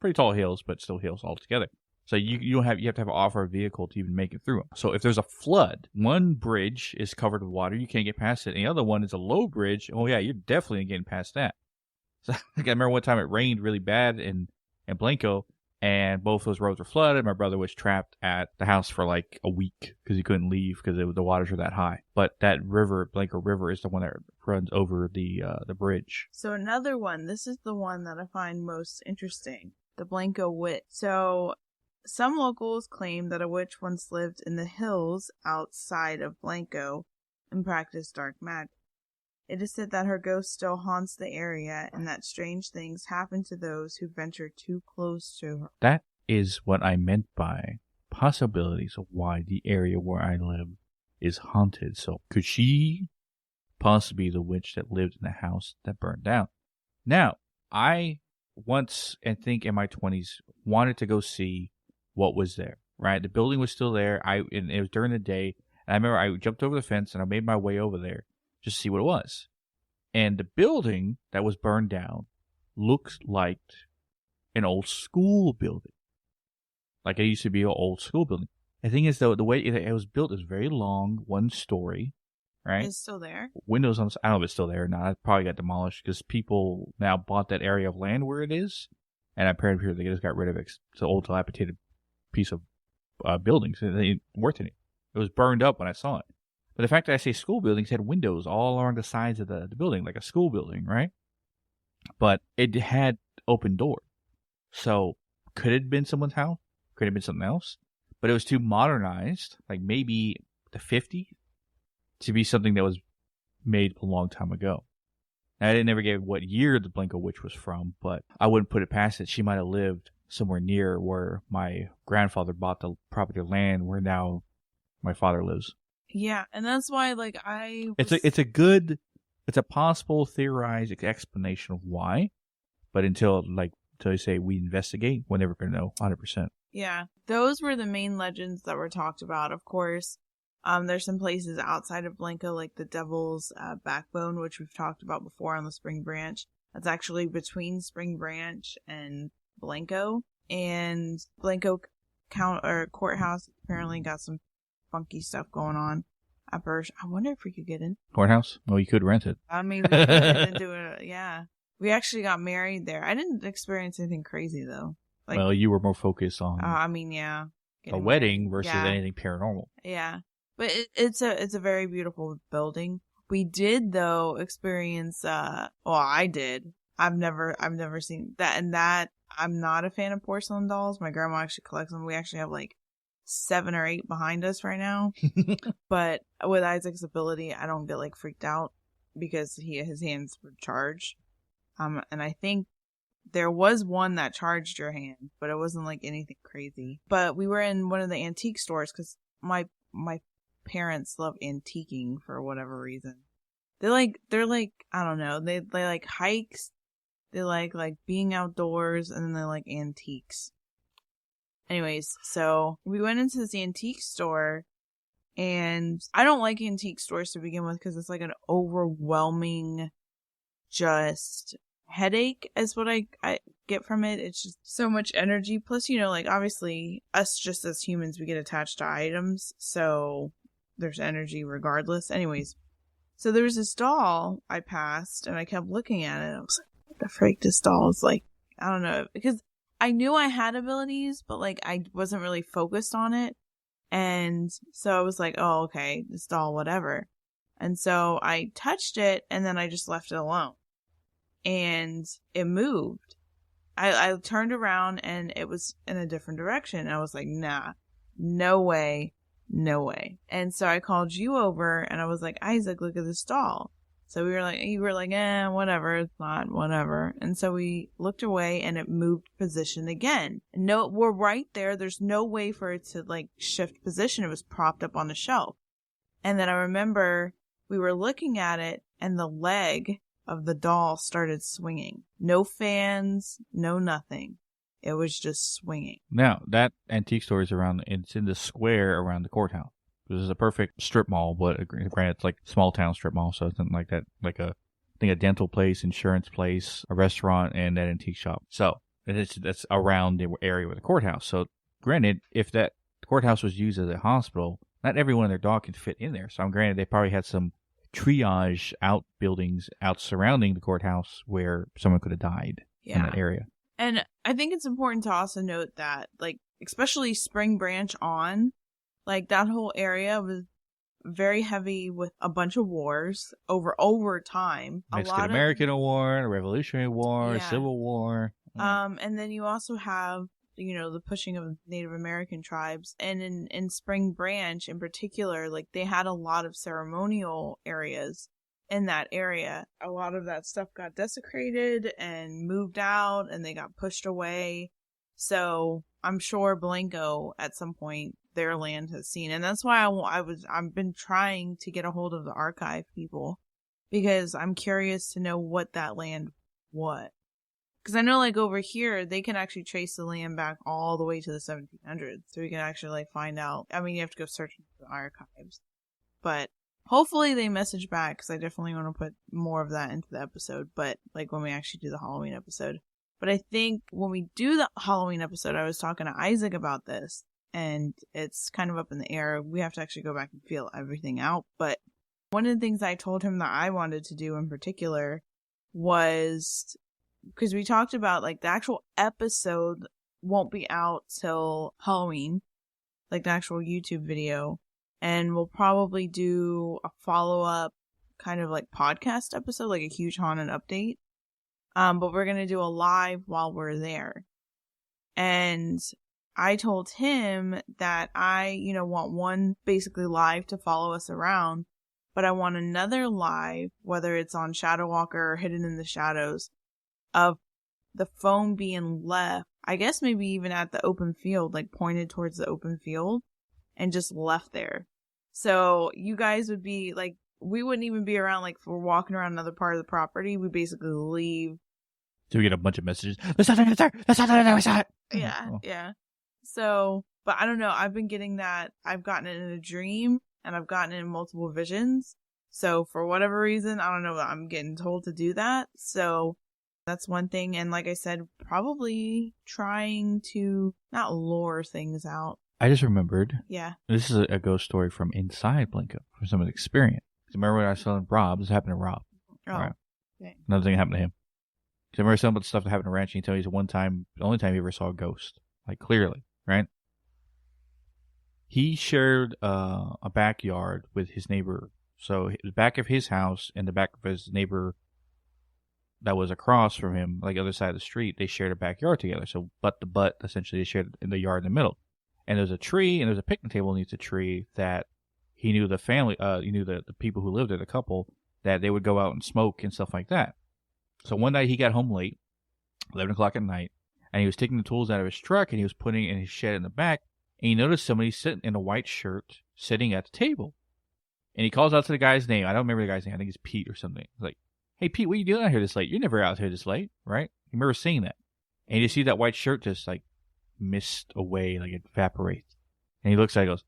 Pretty tall hills, but still hills altogether. So you have to have an off-road vehicle to even make it through them. So if there's a flood, one bridge is covered with water, you can't get past it. And the other one is a low bridge. Oh yeah, you're definitely getting past that. So I remember one time it rained really bad in Blanco, and both those roads were flooded. My brother was trapped at the house for like a week because he couldn't leave because the waters were that high. But that river, Blanco River, is the one that runs over the bridge. So another one, this is the one that I find most interesting, the Blanco Witch. So some locals claim that a witch once lived in the hills outside of Blanco and practiced dark magic. It is said that her ghost still haunts the area and that strange things happen to those who venture too close to her. That is what I meant by possibilities of why the area where I live is haunted. So could she possibly be the witch that lived in the house that burned down? Now, I once, I think in my 20s, wanted to go see what was there, right? The building was still there. And it was during the day. And I remember I jumped over the fence and I made my way over there just to see what it was. And the building that was burned down looks like an old school building. Like it used to be an old school building. The thing is, though, the way it was built is very long, 1 story, right? It's still there? Windows on the side. I don't know if it's still there or not. It probably got demolished because people now bought that area of land where it is. And apparently they just got rid of it. It's an old dilapidated piece of building. So it ain't worth it. It was burned up when I saw it. But the fact that I say school buildings had windows all along the sides of the building, like a school building, right? But it had open door. So could it have been someone's house? Could it have been something else? But it was too modernized, like maybe the 50s, to be something that was made a long time ago. Now, I didn't ever get what year the Blanco Witch was from, but I wouldn't put it past it. She might have lived somewhere near where my grandfather bought the property of land where now my father lives. Yeah, and that's why, like, It's a possible theorized explanation of why, but until you say we investigate, we're never going to know 100%. Yeah, those were the main legends that were talked about, of course. There's some places outside of Blanco, like the Devil's Backbone, which we've talked about before on the Spring Branch. That's actually between Spring Branch and Blanco. And Blanco Courthouse apparently got some funky stuff going on. I wonder if we could get in. Courthouse? Well, you could rent it. I mean, we could do it. Yeah. We actually got married there. I didn't experience anything crazy, though. Like, well, you were more focused on yeah. a wedding versus anything paranormal. Yeah. But it's a very beautiful building. We did, though, experience, I did. I've never seen that. And that, I'm not a fan of porcelain dolls. My grandma actually collects them. We actually have like 7 or 8 behind us right now. But with Isaac's ability, I don't get like freaked out because his hands were charged. And I think there was one that charged your hand, but it wasn't like anything crazy. But we were in one of the antique stores because my parents love antiquing for whatever reason. They're like I don't know. They like hikes. They like being outdoors, and then they like antiques. Anyways, so we went into this antique store, and I don't like antique stores to begin with because it's like an overwhelming just headache is what I get from it. It's just so much energy. Plus, like obviously us just as humans, we get attached to items, so there's energy regardless. Anyways, so there was this doll I passed, and I kept looking at it. I was like, what the freak, this doll is like, I don't know, because I knew I had abilities, but like I wasn't really focused on it. And so I was like, oh, okay, this doll, whatever. And so I touched it, and then I just left it alone. And it moved. I turned around, and it was in a different direction. I was like, nah, no way, no way. And so I called you over, and I was like, Isaac, look at this doll. So you were like, whatever, it's not, whatever. And so we looked away, and it moved position again. No, we're right there. There's no way for it to like shift position. It was propped up on the shelf. And then I remember we were looking at it, and the leg of the doll started swinging. No fans, no nothing. It was just swinging. Now, that antique store is it's in the square around the courthouse. This is a perfect strip mall, but granted, it's like small town strip mall, so it's not like that, like I think a dental place, insurance place, a restaurant, and that antique shop. So that's around the area with the courthouse. So granted, if that courthouse was used as a hospital, not everyone and their dog can fit in there. So I'm granted they probably had some triage outbuildings out surrounding the courthouse where someone could have died in that area. And I think it's important to also note that, like, especially Spring Branch on, like, that whole area was very heavy with a bunch of wars over time. Mexican-American War, Revolutionary War, Yeah. Civil War. And then you also have, the pushing of Native American tribes. And in Spring Branch in particular, like, they had a lot of ceremonial areas in that area. A lot of that stuff got desecrated and moved out, and they got pushed away. So I'm sure Blanco at some point their land has seen, and that's why I've been trying to get a hold of the archive people, because I'm curious to know what that land was. Because I know, like, over here they can actually trace the land back all the way to the 1700s, so we can actually, like, find out. I mean, you have to go searching for the archives, but hopefully they message back, because I definitely want to put more of that into the episode. But, like, when we actually do the Halloween episode. But I think when we do the Halloween episode, I was talking to Isaac about this, and it's kind of up in the air. We have to actually go back and feel everything out. But one of the things I told him that I wanted to do in particular was, because we talked about, like, the actual episode won't be out till Halloween, like the actual YouTube video. And we'll probably do a follow-up kind of like podcast episode, like a huge haunted update. But we're going to do a live while we're there. And I told him that I, want one basically live to follow us around, but I want another live, whether it's on Shadow Walker or Hidden in the Shadows, of the phone being left, I guess maybe even at the open field, like pointed towards the open field and just left there. So you guys would be like, we wouldn't even be around, like, if we're walking around another part of the property. We basically leave. So we get a bunch of messages. There's something there. There's something there. We saw it. Yeah, Oh. yeah. So, but I don't know. I've been getting that. I've gotten it in a dream, and I've gotten it in multiple visions. So for whatever reason, I don't know, I'm getting told to do that. So that's one thing. And like I said, probably trying to not lure things out. I just remembered. Yeah. This is a ghost story from inside Blanco, from someone's experience. Remember when I was telling Rob? This happened to Rob. Oh, Right. okay. Another thing happened to him. Because I remember some of the stuff that happened to Ranch, and he told me it's the only time he ever saw a ghost. Like, clearly, right? He shared a backyard with his neighbor. So the back of his house and the back of his neighbor that was across from him, like the other side of the street, they shared a backyard together. So butt to butt, essentially, they shared in the yard in the middle. And there's a tree, and there's a picnic table underneath the tree that he knew the family, he knew the people who lived there, the couple, that they would go out and smoke and stuff like that. So one night he got home late, 11 o'clock at night, and he was taking the tools out of his truck, and he was putting it in his shed in the back, and he noticed somebody sitting in a white shirt sitting at the table. And he calls out to the guy's name. I don't remember the guy's name. I think it's Pete or something. He's like, "Hey, Pete, what are you doing out here this late? You're never out here this late, right?" You remember seeing that. And you see that white shirt just, like, mist away, like it evaporates. And he looks at it and goes,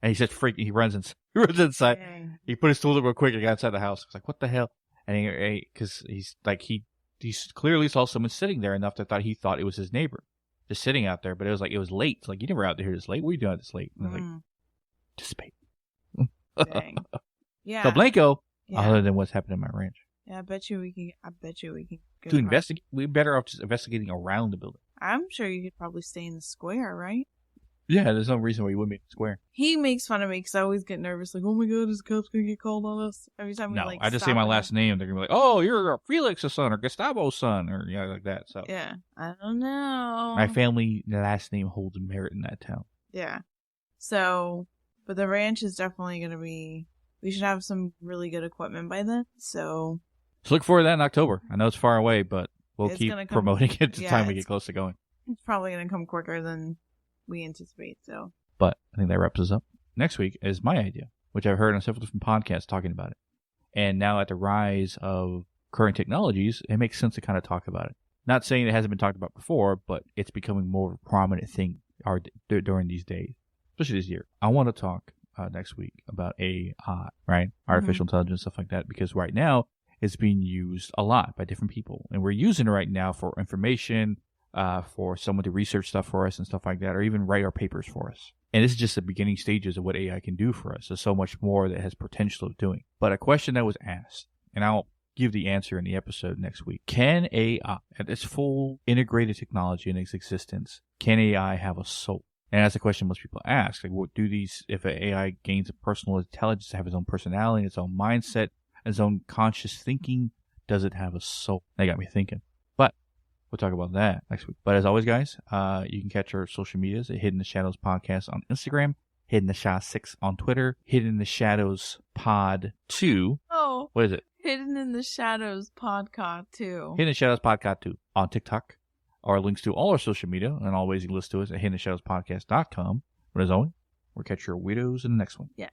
and he says, freaking, he runs inside. Dang. He put his tools up real quick and got inside the house. He's like, what the hell? And because he's like, he clearly saw someone sitting there enough that he thought it was his neighbor just sitting out there. But it was like, it was late. It's like, you never out here this late. What are you doing this late? And I was like, dissipate. Dang. Yeah. So Blanco, Yeah. other than what's happening in my ranch. Yeah, I bet you we can go To investigate, we're better off just investigating around the building. I'm sure you could probably stay in the square, right? Yeah, there's no reason why you wouldn't be in the square. He makes fun of me because I always get nervous, like, oh my god, is the cops gonna get called on us? Every time we, No, like, I just stop say my and- last name. They're gonna be like, "Oh, you're Felix's son or Gustavo's son," or like that. So Yeah, I don't know. my family last name holds merit in that town. Yeah. So, but the ranch is definitely gonna be. We should have some really good equipment by then. So look forward to that in October. I know it's far away, but we'll It's keep gonna come- promoting it the yeah, time we it's- get close to going. it's probably gonna come quicker than we anticipate. So But I think that wraps us up. Next week is my idea, which I've heard on several different podcasts talking about it. And now at the rise of current technologies, it makes sense to kind of talk about it. Not saying it hasn't been talked about before, but it's becoming more of a prominent thing during these days, especially this year. I want to talk next week about AI, right? Artificial intelligence, stuff like that, because right now it's being used a lot by different people. And we're using it right now for information, for someone to research stuff for us and stuff like that, or even write our papers for us. And this is just the beginning stages of what AI can do for us. There's so much more that has potential of doing. But a question that was asked, and I'll give the answer in the episode next week. Can AI, at its full integrated technology in its existence, can AI have a soul? And that's the question most people ask. Like, what do these, if an AI gains a personal intelligence, have its own personality, its own mindset, its own conscious thinking, does it have a soul? That got me thinking. But we'll talk about that next week. But as always, guys, you can catch our social medias at Hidden in the Shadows Podcast on Instagram, Hidden the Shadows 6 on Twitter, Hidden in the Shadows Pod 2. Oh. What is it? Hidden in the Shadows Podcast 2. Hidden in the Shadows Podcast 2 on TikTok. Our links to all our social media and all ways you can listen to us at hiddenintheshadowspodcast.com. But as always, we'll catch your weirdos in the next one. Yeah.